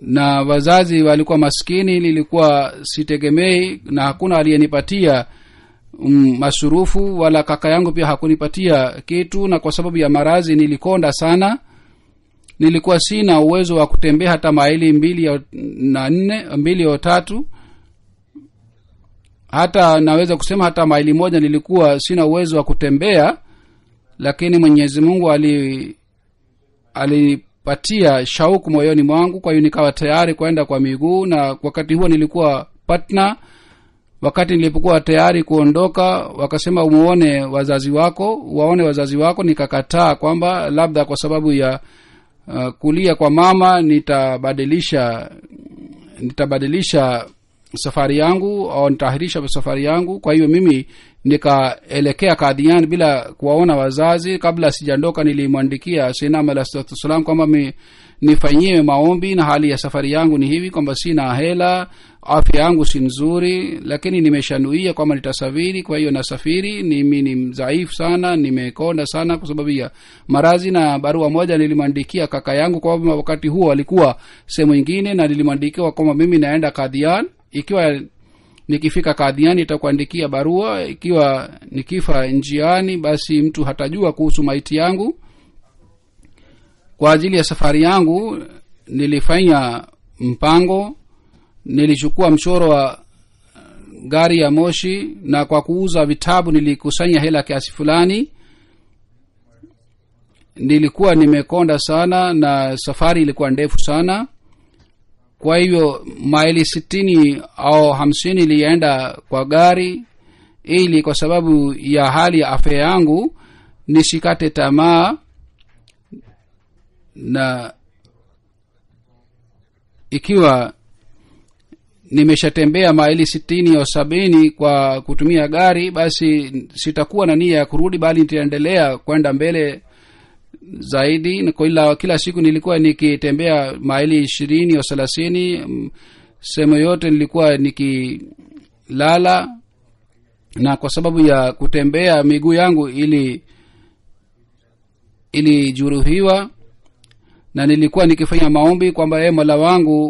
Speaker 2: Na wazazi walikuwa maskini, nilikuwa sitegemei, na hakuna aliyenipatia masurufu, wala kaka yangu pia hakunipatia kitu. Na kwa sababu ya maradhi nilikonda sana, nilikuwa sina uwezo wa kutembea hata maili 2 au 3, hata naweza kusema hata maili 1 nilikuwa sina uwezo wa kutembea. Lakini Mwenyezi Mungu alipatia shauku moyoni mwangu, kwa hiyo nikawa tayari kwenda kwa miguu. Na wakati huo nilikuwa Patna. Wakati nilipokuwa tayari kuondoka, wakasema waone wazazi wako. Nikakataa kwamba labda kwa sababu ya kulia kwa mama nitabadilisha safari yangu au nitahirisha safari yangu. Kwa hiyo mimi nikaelekea Qadian bila kuwaona wazazi. Kabla sijaondoka nilimwandikia Sayyidina alayhi salatu wasalam kwamba nifanyiwe maombi, na hali ya safari yangu ni hivi kwamba sina hela, afya yangu si nzuri, lakini nimeshanuia kwamba nitasafiri. Kwa hiyo nasafiri, mimi ni mdhaifu sana, nimekonda sana kwa sababu ya maradhi. Na barua moja nilimwandikia kaka yangu kwamba wakati huo alikuwa sehemu nyingine, na nilimwandikia kwamba mimi naenda Qadian, ikiwa nikifika Qadian nitakuandikia barua, ikiwa nikifa njiani basi mtu hatajua kuhusu maiti yangu. Kwa ajili ya safari yangu nilifanya mpango, nilichukua mchoro wa gari ya moshi, na kwa kuuza vitabu nilikusanya hela kiasi fulani. Nilikuwa nimekonda sana na safari ilikuwa ndefu sana. Kwa hivyo maili 60 au 50 nilienda kwa gari, ili kwa sababu ya hali ya afya yangu nisikate tamaa. Na ikiwa nimeshatembea maili 60 au 70 kwa kutumia gari, basi sitakuwa na nia ya kurudi, bali nitaendelea kwenda mbele zaidi. Na kila siku nilikuwa nikitembea maili 20 au 30, sehemu yote nilikuwa nikilala. Na kwa sababu ya kutembea miguu yangu ilijeruhiwa, na nilikuwa nikifanya maombi kwamba Mola wangu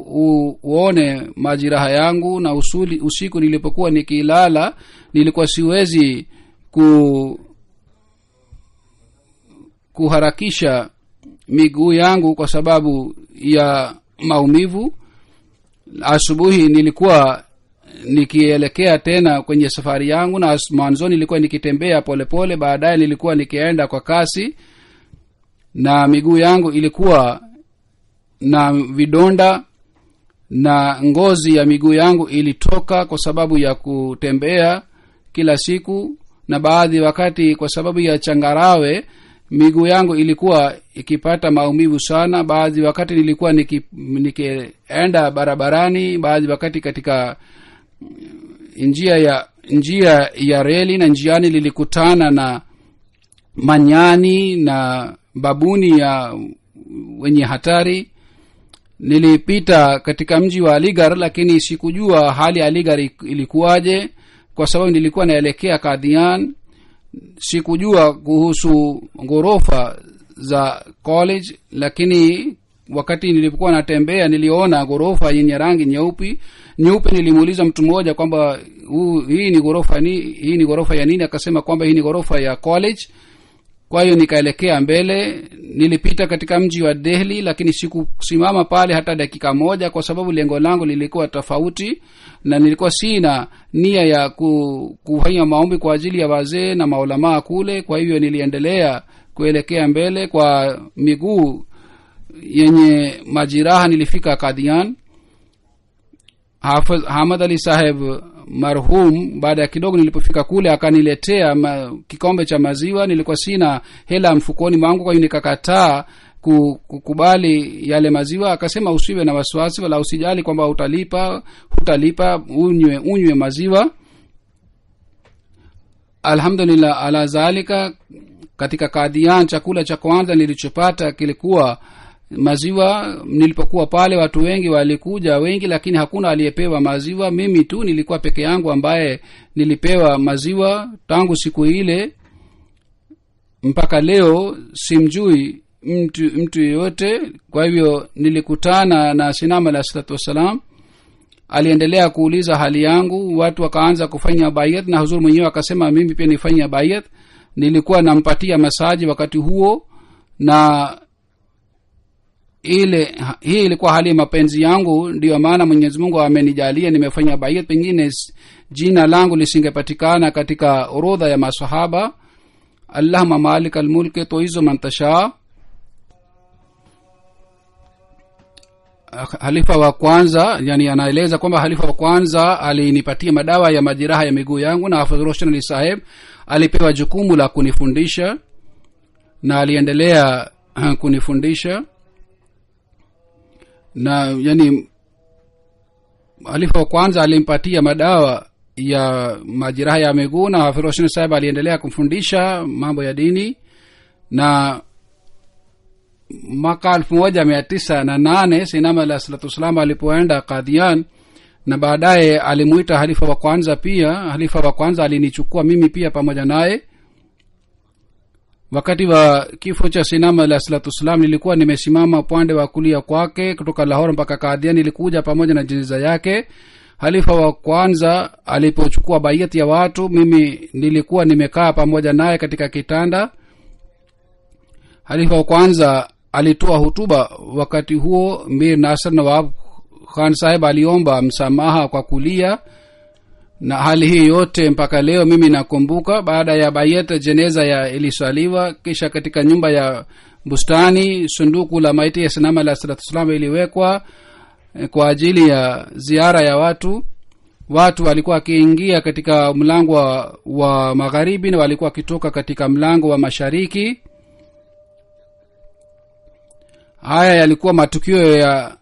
Speaker 2: uone majiraha yangu. Na usiku nilipokuwa nikilala nilikuwa siwezi kuharakisha miguu yangu kwa sababu ya maumivu. asubuhi nilikuwa nikielekea tena kwenye safari yangu, na mwanzoni nilikuwa nikitembea polepole, baadaye nilikuwa nikienda kwa kasi, na miguu yangu ilikuwa na vidonda na ngozi ya miguu yangu ilitoka kwa sababu ya kutembea kila siku, na baadhi wakati kwa sababu ya changarawe miguu yangu ilikuwa ikipata maumivu sana. Baadhi wakati nilikuwa nikienda barabarani, baadhi wakati katika njia ya reli, na njiani nilikutana na manyani na babuni ya wenye hatari. Nilipita katika mji wa Aligarh, lakini sikujua hali ya Aligarh ilikuwaje kwa sababu nilikuwa naelekea Qadian. Sikujua kuhusu ghorofa za college, lakini wakati nilipokuwa natembea niliona ghorofa yenye rangi nyeupe. Nilimuuliza mtu mmoja kwamba hii ni ghorofa ya nini? Akasema kwamba hii ni ghorofa ya college. Kwa hiyo nikaelekea mbele. Nilipita katika mji wa Delhi, lakini sikusimama pale hata dakika moja kwa sababu lengo langu lilikuwa tofauti, na nilikuwa sina nia ya kufanya maombi kwa ajili ya wazee na maulamaa kule. Kwa hivyo niliendelea kuelekea mbele kwa miguu yenye majiraha. Nilifika Qadian. Hafidh Hamad Ali Saheb marhum baada ya kidogo nilipofika kule akaniletea kikombe cha maziwa. Nilikuwa sina hela mfukoni mwangu, kwa hiyo nikakataa kukubali yale maziwa. Akasema usiwe na wasiwasi wala usijali kwamba hutalipa, unywe maziwa. Alhamdulillah ala zalika. Katika Qadian chakula cha kwanza nilichopata kilikuwa maziwa. Nilipokuwa pale watu wengi walikuja wengi, lakini hakuna aliyepewa maziwa. Mimi tu nilikuwa peke yangu ambaye nilipewa maziwa. Tangu siku ile mpaka leo simjui mtu yeyote. Kwa hivyo nilikutana na Sinam alayhi salatu wassalam, aliendelea kuuliza hali yangu. Watu wakaanza kufanya bayat, na huzur mwenyewe akasema mimi pia nifanye bayat. Nilikuwa nampatia masaji wakati huo, na hii ilikuwa hali ya mapenzi yangu. Ndio maana Mwenyezi Mungu amenijalia nimefanya bayat. Pengine jina langu lisingepatikana katika orodha ya masahaba. Allahumma malikal mulki tu'izzu man tasha. Halifa wa kwanza, yani anaeleza kwamba halifa wa kwanza alinipatia madawa ya majeraha ya miguu yangu, na Hafidh Roshan Ali Saheb alipewa jukumu la kunifundisha, na aliendelea kunifundisha. Na yani halifa wa kwanza alimpatia madawa ya majeraha ya miguu, na Hafidh Roshan Saheb aliendelea kumfundisha mambo ya dini. Na mwaka 1908 Sinam alayhi salatu wasalam alipoenda Qadian, na baadaye alimuita halifa wa kwanza pia. Halifa wa kwanza alinichukua mimi pia pamoja naye. Wakati wa kifo cha Sinam alayhi salatu wasalam nilikuwa nimesimama upande wa kulia kwake. Kutoka Lahore mpaka Qadian nilikuja pamoja na jeneza yake. Halifa wa kwanza alipochukua bayati ya watu, mimi nilikuwa nimekaa pamoja naye katika kitanda. Halifa wa kwanza alitoa hutuba. Wakati huo Mir Nasr Nawab Khan Saheb aliomba msamaha kwa kulia, na hali hii yote mpaka leo mimi nakumbuka. Baada ya bayat jeneza ya ilisaliwa, kisha katika nyumba ya bustani sunduku la maiti ya Sinam alayhi salatu wasallam iliwekwa kwa ajili ya ziara ya watu. Watu walikuwa wakiingia katika mlango wa magharibi na walikuwa wakitoka katika mlango wa mashariki. Haya yalikuwa matukio ya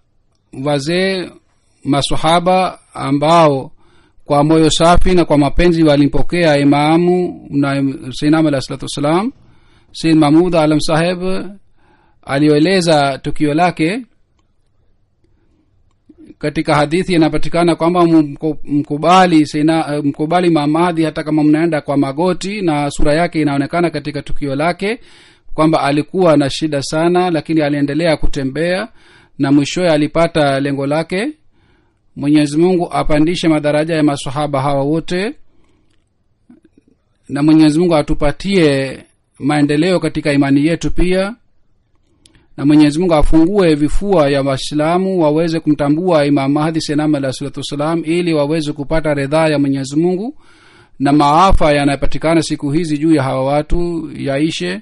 Speaker 2: wazee maswahaba ambao kwa moyo safi na kwa mapenzi walimpokea imamu na Sinam alayhi salatu wasalam. Sayyid Mahmud Alam Saheb alieleza tukio lake. Katika hadithi inapatikana kwamba mkubali Mahdi hata kama mnaenda kwa magoti, na sura yake inaonekana katika tukio lake kwamba alikuwa na shida sana, lakini aliendelea kutembea na mwishowe alipata lengo lake. Mwenyezi Mungu apandishe madaraja ya maswahaba hawa wote, na Mwenyezi Mungu atupatie maendeleo katika imani yetu pia. na Mwenyezi Mungu afungue vifua ya Waislamu waweze kumtambua Imam Mahdi Sayyidina alayhi salatu wasalam, ili waweze kupata ridhaa ya Mwenyezi Mungu, na maafa yanayopatikana siku hizi juu ya hawa watu yaishe,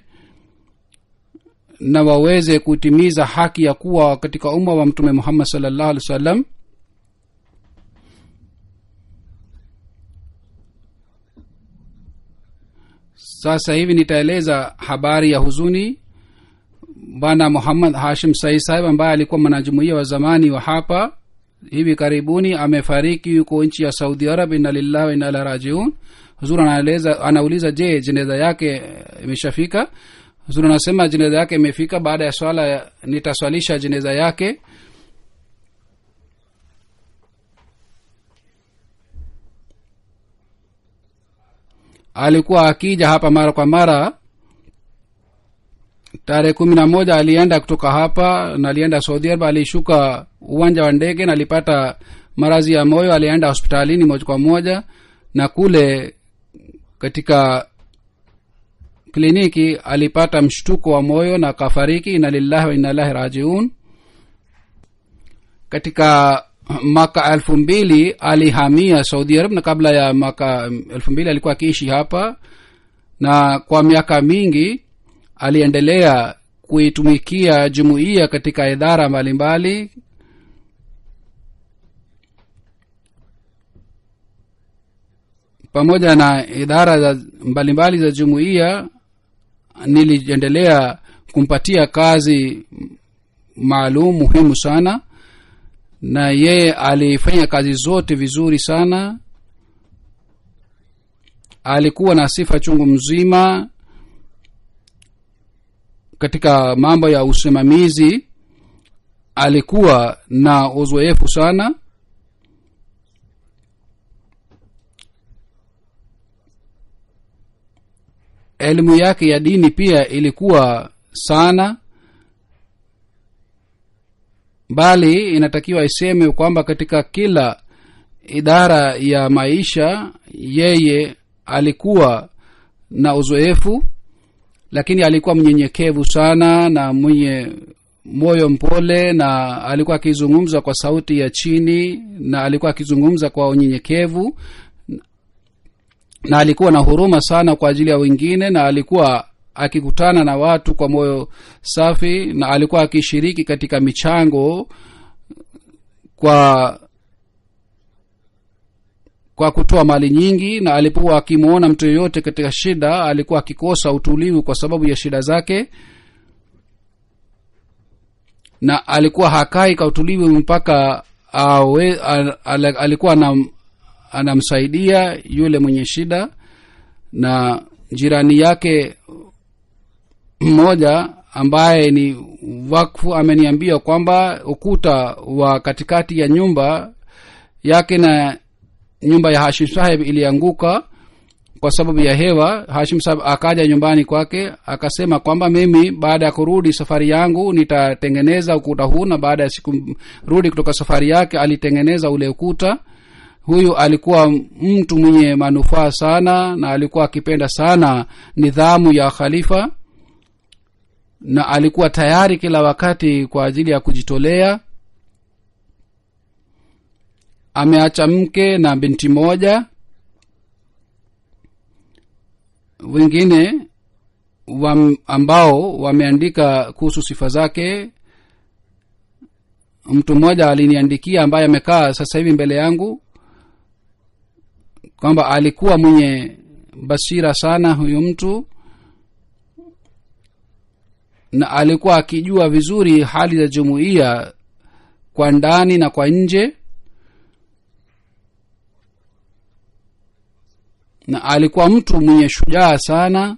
Speaker 2: na waweze kutimiza haki ya kuwa katika umma wa Mtume Muhammad sallallahu alaihi wasallam. Sasa hivi nitaeleza habari ya huzuni. Bwana Muhammad Hashim Said Sahib ambaye alikuwa mwanajumuiya wa zamani wa hapa, hivi karibuni amefariki, yuko nchi ya Saudi Arabia. Inna lillahi wa inna ilaihi rajiun. Huzuri anauliza, je, jeneza yake imeshafika? Huzuri anasema jeneza yake imefika. Baada ya swala nitaswalisha jeneza yake. Alikuwa akija hapa mara kwa mara. Tarehe 11 alienda kutoka hapa na alienda Saudi Arabia. Alishuka uwanja wa ndege na alipata maradhi ya moyo. Alienda hospitalini moja kwa moja, na kule katika kliniki alipata mshtuko wa moyo na kafariki. Inna lillahi wa inna ilaihi rajiun. Katika mwaka 2000 alihamia Saudi Arabia, na kabla ya mwaka 2000 alikuwa akiishi hapa, na kwa miaka mingi aliendelea kuitumikia jumuiya katika idara mbalimbali. Pamoja na idara mbalimbali za jumuiya, niliendelea kumpatia kazi maalum muhimu sana, na yeye alifanya kazi zote vizuri sana. Alikuwa na sifa chungu mzima katika mambo ya usimamizi. Alikuwa na uzoefu sana. Elimu yake ya dini pia ilikuwa sana, bali inatakiwa iseme kwamba katika kila idara ya maisha yeye alikuwa na uzoefu, lakini alikuwa mnyenyekevu sana na mwenye moyo mpole, na alikuwa akizungumza kwa sauti ya chini, na alikuwa akizungumza kwa unyenyekevu, na alikuwa na huruma sana kwa ajili ya wengine, na alikuwa akikutana na watu kwa moyo safi, na alikuwa akishiriki katika michango kwa kutoa mali nyingi, na alipokuwa akimuona mtu yoyote katika shida alikuwa akikosa utulivu kwa sababu ya shida zake, na alikuwa hakai kwa utulivu mpaka alikuwa anamsaidia yule mwenye shida. Na jirani yake mmoja ambaye ni wakfu ameniambia kwamba ukuta wa katikati ya nyumba yake na nyumba ya Hashim Sahib ilianguka kwa sababu ya hewa. Hashim Sahib akaja nyumbani kwake akasema kwamba mimi baada ya kurudi safari yangu nitatengeneza ukuta huu, na baada ya siku rudi kutoka safari yake alitengeneza ule ukuta. Huyu alikuwa mtu mwenye manufaa sana, na alikuwa akipenda sana nidhamu ya khalifa, na alikuwa tayari kila wakati kwa ajili ya kujitolea. Ameacha mke na binti moja. Wengine ambao wameandika kuhusu sifa zake, mtu mmoja aliniandikia ambaye amekaa sasa hivi mbele yangu kwamba alikuwa mwenye basira sana huyo mtu, na alikuwa akijua vizuri hali za jumuiya kwa ndani na kwa nje, na alikuwa mtu mwenye shujaa sana.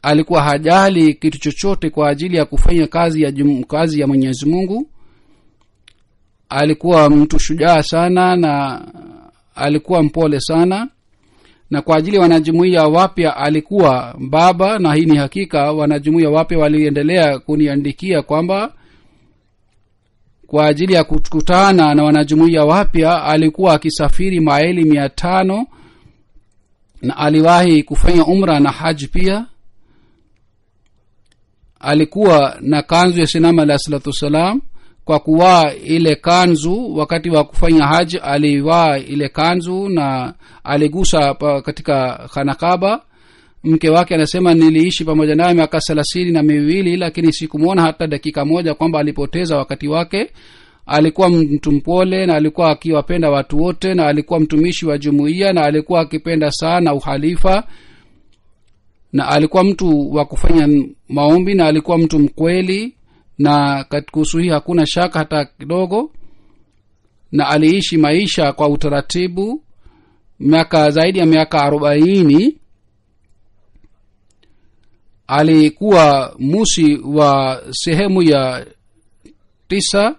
Speaker 2: Alikuwa hajali kitu chochote kwa ajili ya kufanya kazi ya Mwenyezi Mungu. Alikuwa mtu shujaa sana na alikuwa mpole sana, na kwa ajili ya wanajumuiya wapya alikuwa baba. Na hii ni hakika, wanajumuiya wapya waliendelea kuniandikia kwamba kwa ajili ya kukutana na wanajumuiya wapya alikuwa akisafiri maili 500, na aliwahi kufanya umra na haji pia. alikuwa na kanzu ya sinama alayhi salatu wassalam. Kwa kuvaa ile kanzu wakati wa kufanya haji alivaa ile kanzu na aligusa katika khanakaba. Mke wake anasema niliishi pamoja naye miaka 32 lakini sikumwona hata dakika moja kwamba alipoteza wakati wake. Alikuwa mtu mpole na alikuwa akiwapenda watu wote na alikuwa mtumishi wa jumuiya na alikuwa akipenda sana uhalifa na alikuwa mtu wa kufanya maombi na alikuwa mtu mkweli, na kuhusu hii hakuna shaka hata kidogo. Na aliishi maisha kwa utaratibu zaidi ya miaka 40. Alikuwa musi wa sehemu ya 9.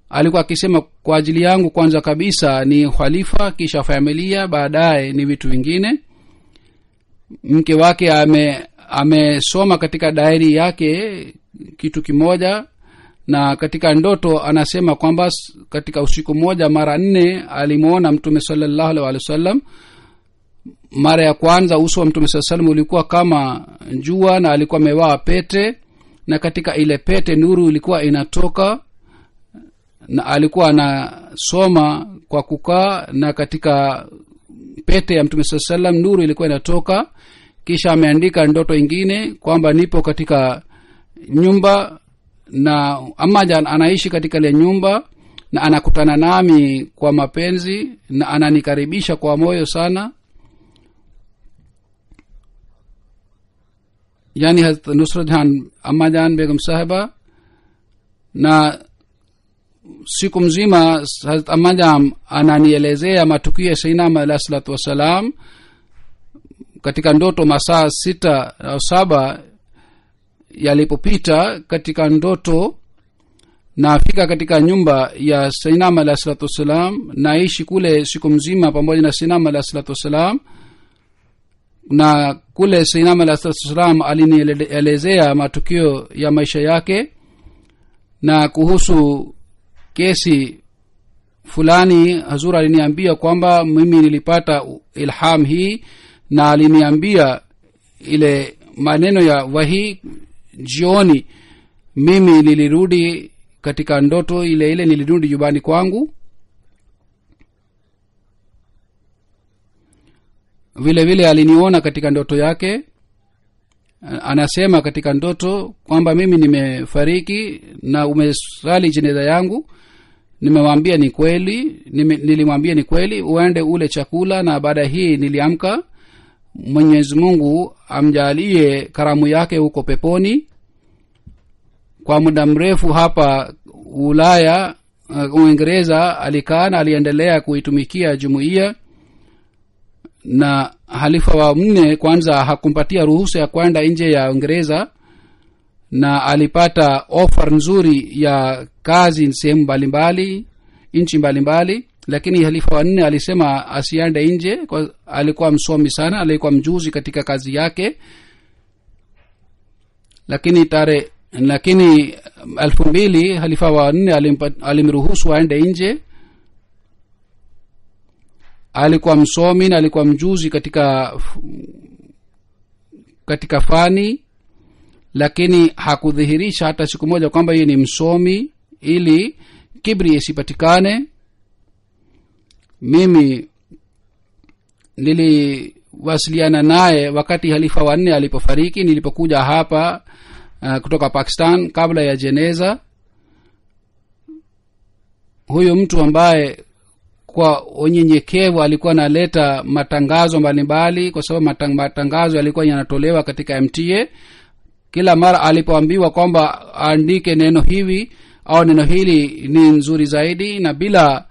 Speaker 2: Alikuwa akisema kwa ajili yangu kwanza kabisa ni khalifa, kisha familia, baadaye ni vitu vingine. Mke wake amesoma katika dairi yake kitu kimoja, na katika ndoto anasema kwamba katika usiku mmoja mara 4 alimuona Mtume sallallahu alaihi wasallam. Mara ya kwanza uso wa Mtume sallallahu alaihi wasallam ulikuwa kama jua na alikuwa amevaa pete, na katika ile pete nuru ilikuwa inatoka, na alikuwa anasoma kwa kukaa, na katika pete ya Mtume sallallahu alaihi wasallam nuru ilikuwa inatoka. Kisha ameandika ndoto ingine kwamba nipo katika nyumba na Ammajan anaishi katika ile nyumba na anakutana nami kwa mapenzi na ananikaribisha kwa moyo sana. Yani Hazrat Nusrat Jahan Ammajan Begum Sahiba. Na siku mzima Hazrat Ammajan ananielezea matukio ya Sayyidina alayhi salatu wasalam. Katika ndoto masaa 6 au 7 yalipopita katika ndoto, nafika katika nyumba ya Sayyidina alayhi salatu wasalam, naishi kule siku mzima pamoja na Sayyidina alayhi salatu wasalam. Na kule Sayyidina alayhi salatu wasalam alinielezea matukio ya maisha yake, na kuhusu kesi fulani Hazur aliniambia kwamba mimi nilipata ilham hii, na aliniambia ile maneno ya wahi jioni. Mimi nilirudi katika ndoto ile nilirudi nyumbani kwangu. Vile vile aliniona katika ndoto yake. Anasema katika ndoto kwamba mimi nimefariki na umesali jeneza yangu. Nimemwambia ni kweli, nilimwambia ni kweli, uende ule chakula. Na baada hii niliamka. Mwenyezi Mungu amjalie karamu yake huko peponi. Kwa muda mrefu hapa Ulaya, Uingereza alikaa na aliendelea kuitumikia jumuiya. Na halifa wa 4 kwanza hakumpatia ruhusa ya kwenda nje ya Uingereza, na alipata offer nzuri ya kazi sehemu mbalimbali, nchi mbalimbali, lakini halifa wa 4 alisema asiende nje. Alikuwa msomi sana, alikuwa mjuzi katika kazi yake. Lakini 2000 halifa wa 4 alimruhusu aende nje. Alikuwa msomi na alikuwa mjuzi katika fani, lakini hakudhihirisha hata siku moja kwamba yeye ni msomi ili kibri isipatikane. Mimi niliwasiliana naye wakati halifa wa 4 alipofariki. Nilipokuja hapa kutoka Pakistan kabla ya jeneza. Huyo mtu ambaye kwa unyenyekevu alikuwa analeta matangazo mbalimbali, kwa sababu matangazo yalikuwa yanatolewa katika MTA. Kila mara alipoambiwa kwamba aandike neno hivi au neno hili ni nzuri zaidi, na bila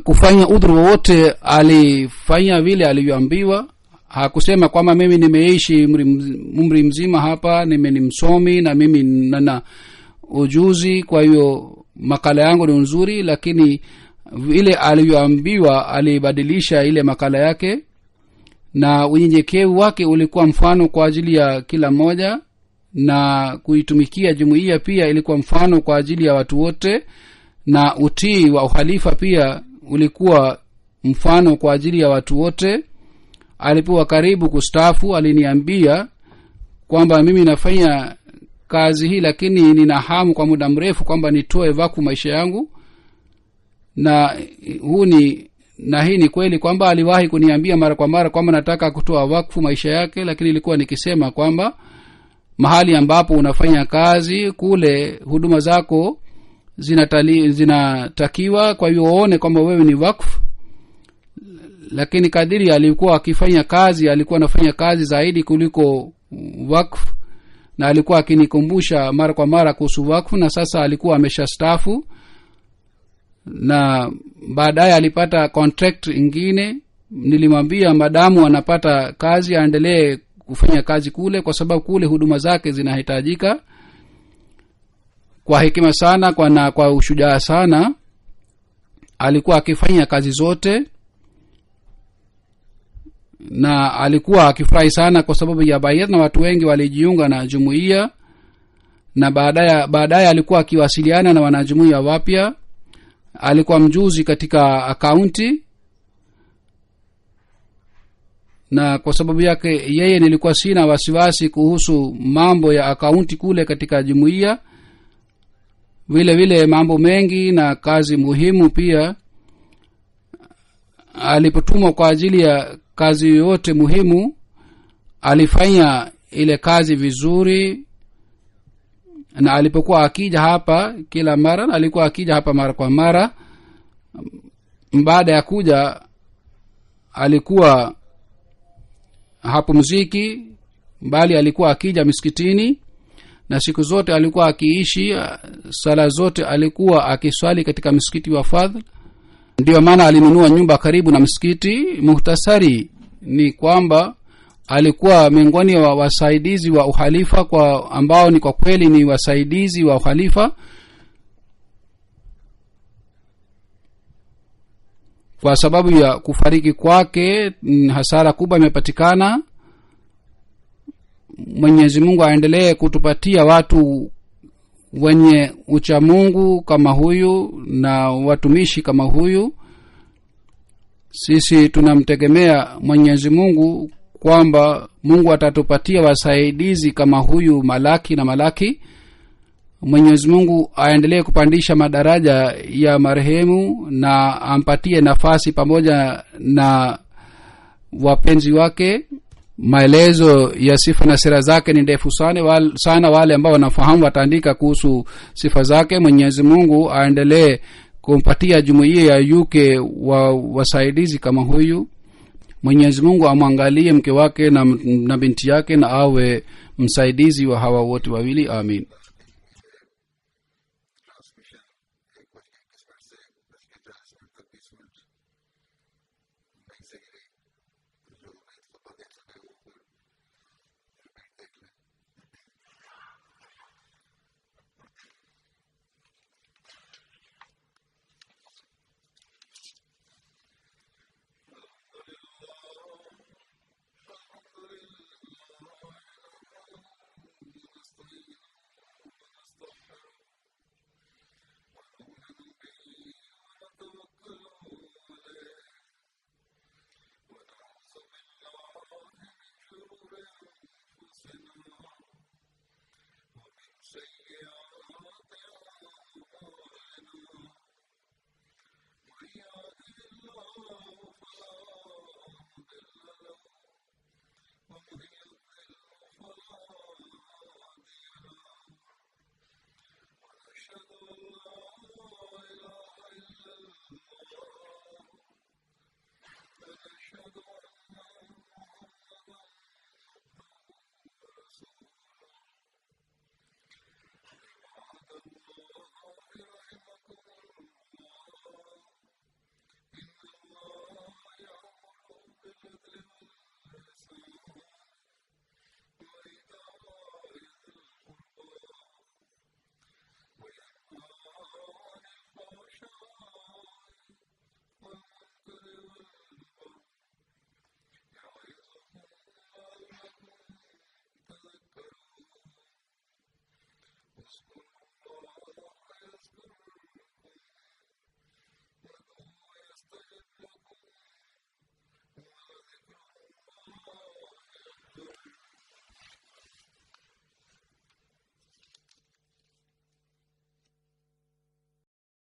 Speaker 2: kufanya udhuru wote alifanya vile alivyoambiwa. Hakusema kwamba mimi nimeishi umri mzima hapa, ni msomi na mimi nina ujuzi, kwa hiyo makala yangu ni nzuri. Lakini vile alivyoambiwa alibadilisha ile makala yake, na unyenyekevu wake ulikuwa mfano kwa ajili ya kila mmoja, na kuitumikia jumuiya pia ilikuwa mfano kwa ajili ya watu wote, na utii wa uhalifa pia ulikuwa mfano kwa ajili ya watu wote. Alipokuwa karibu kustaafu aliniambia kwamba mimi nafanya kazi hii, lakini nina hamu kwa muda mrefu kwamba nitoe wakfu maisha yangu. Na hii ni kweli kwamba aliwahi kuniambia mara kwa mara kwamba nataka kutoa wakfu maisha yake, lakini ilikuwa nikisema kwamba mahali ambapo unafanya kazi kule huduma zako zinatakiwa, kwa hiyo uone kwamba wewe ni wakfu. Lakini kadiri alikuwa akifanya kazi, alikuwa anafanya kazi zaidi kuliko wakfu, na alikuwa akinikumbusha mara kwa mara kuhusu wakfu. Na sasa alikuwa ameshastaafu, na baadaye alipata contract ingine. Nilimwambia madamu anapata kazi aendelee kufanya kazi kule, kwa sababu kule huduma zake zinahitajika. Kwa hekima sana kwa ushujaa sana alikuwa akifanya kazi zote, na alikuwa akifurahi sana kwa sababu ya bayat, na watu wengi walijiunga na jumuiya. Na baadaye alikuwa akiwasiliana na wanajumuiya wapya. Alikuwa mjuzi katika akaunti, na kwa sababu yake yeye nilikuwa sina wasiwasi kuhusu mambo ya akaunti kule katika jumuiya. Vile vile mambo mengi na kazi muhimu pia, alipotumwa kwa ajili ya kazi yote muhimu alifanya ile kazi vizuri. Na alipokuwa akija hapa kila mara, alikuwa akija hapa mara kwa mara. Baada ya kuja alikuwa hapumziki, bali alikuwa akija misikitini, na siku zote alikuwa akiishi sala zote alikuwa akiswali katika msikiti wa Fadhl. Ndio maana alinunua nyumba karibu na msikiti. Muhtasari ni kwamba alikuwa miongoni wa wasaidizi wa uhalifa, kwa ambao ni kwa kweli ni wasaidizi wa uhalifa. Kwa sababu ya kufariki kwake hasara kubwa imepatikana. Mwenyezi Mungu aendelee kutupatia watu wenye ucha Mungu kama huyu na watumishi kama huyu. Sisi tunamtegemea Mwenyezi Mungu kwamba Mungu atatupatia wasaidizi kama huyu Malaki. Mwenyezi Mungu aendelee kupandisha madaraja ya marehemu na ampatie nafasi pamoja na wapenzi wake. Maelezo ya sifa na sira zake ni ndefu sana. Wale ambao wanafahamu wataandika kuhusu sifa zake. Mwenyezi Mungu aendelee kumpatia jumuiya ya UK wasaidizi kama huyu. Mwenyezi Mungu amwangalie mke wake na binti yake, na awe msaidizi wa hawa wote wawili. Amin.
Speaker 1: Transmission 1 बज के 20 मिनट तक 20 मिनट नहीं सही रही।